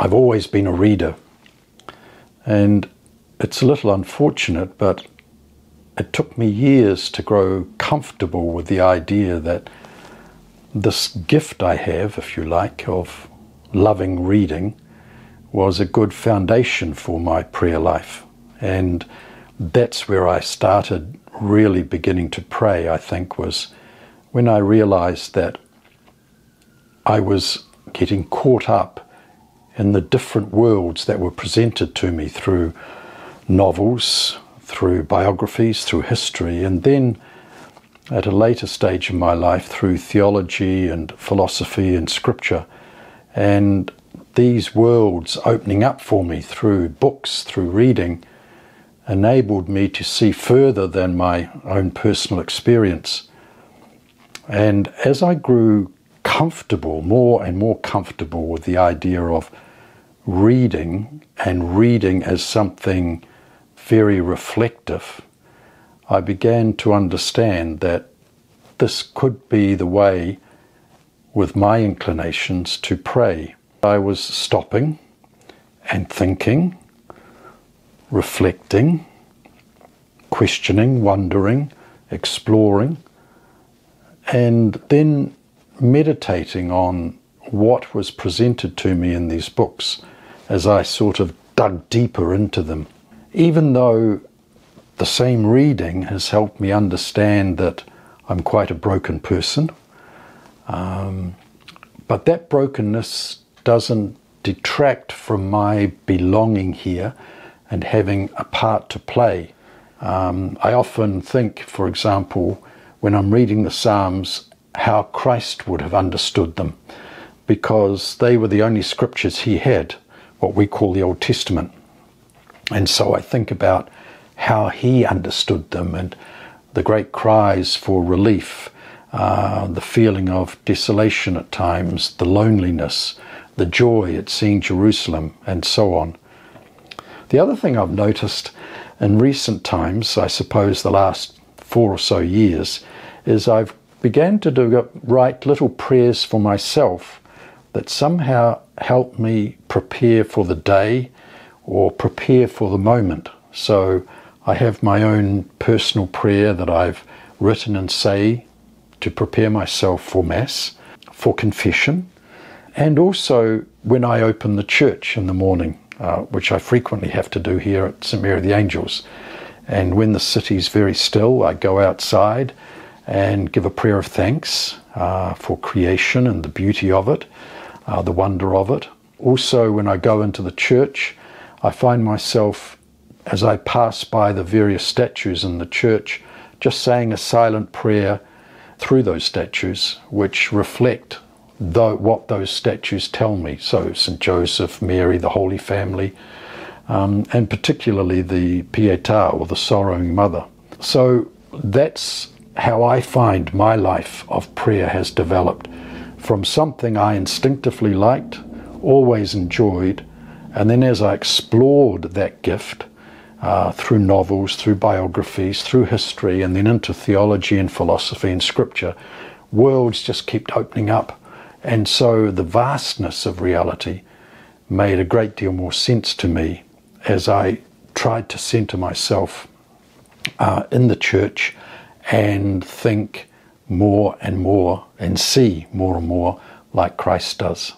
I've always been a reader, and it's a little unfortunate, but it took me years to grow comfortable with the idea that this gift I have, if you like, of loving reading was a good foundation for my prayer life. And that's where I started really beginning to pray, I think, was when I realized that I was getting caught up in the different worlds that were presented to me through novels, through biographies, through history, and then at a later stage in my life through theology and philosophy and scripture. And these worlds opening up for me through books, through reading, enabled me to see further than my own personal experience. And as I grew comfortable, more and more comfortable with the idea of reading, and reading as something very reflective, I began to understand that this could be the way with my inclinations to pray. I was stopping and thinking, reflecting, questioning, wondering, exploring, and then meditating on what was presented to me in these books as I sort of dug deeper into them. Even though the same reading has helped me understand that I'm quite a broken person, but that brokenness doesn't detract from my belonging here and having a part to play. I often think, for example, when I'm reading the Psalms, how Christ would have understood them, because they were the only scriptures he had, what we call the Old Testament. And so I think about how he understood them, and the great cries for relief, the feeling of desolation at times, the loneliness, the joy at seeing Jerusalem, and so on. The other thing I've noticed in recent times, I suppose the last 4 or so years, is I've began to write little prayers for myself that somehow help me prepare for the day or prepare for the moment. So I have my own personal prayer that I've written and say to prepare myself for Mass, for confession, and also when I open the church in the morning, which I frequently have to do here at St Mary of the Angels. And when the city's very still, I go outside and give a prayer of thanks for creation and the beauty of it, the wonder of it. Also, when I go into the church, I find myself, as I pass by the various statues in the church, just saying a silent prayer through those statues, which reflect what those statues tell me. So St Joseph, Mary, the Holy Family, and particularly the Pietà, or the Sorrowing Mother. So that's how I find my life of prayer has developed, from something I instinctively liked, always enjoyed, and then as I explored that gift through novels, through biographies, through history, and then into theology and philosophy and scripture, worlds just kept opening up. And so the vastness of reality made a great deal more sense to me as I tried to centre myself in the church and think more and more and see more and more like Christ does.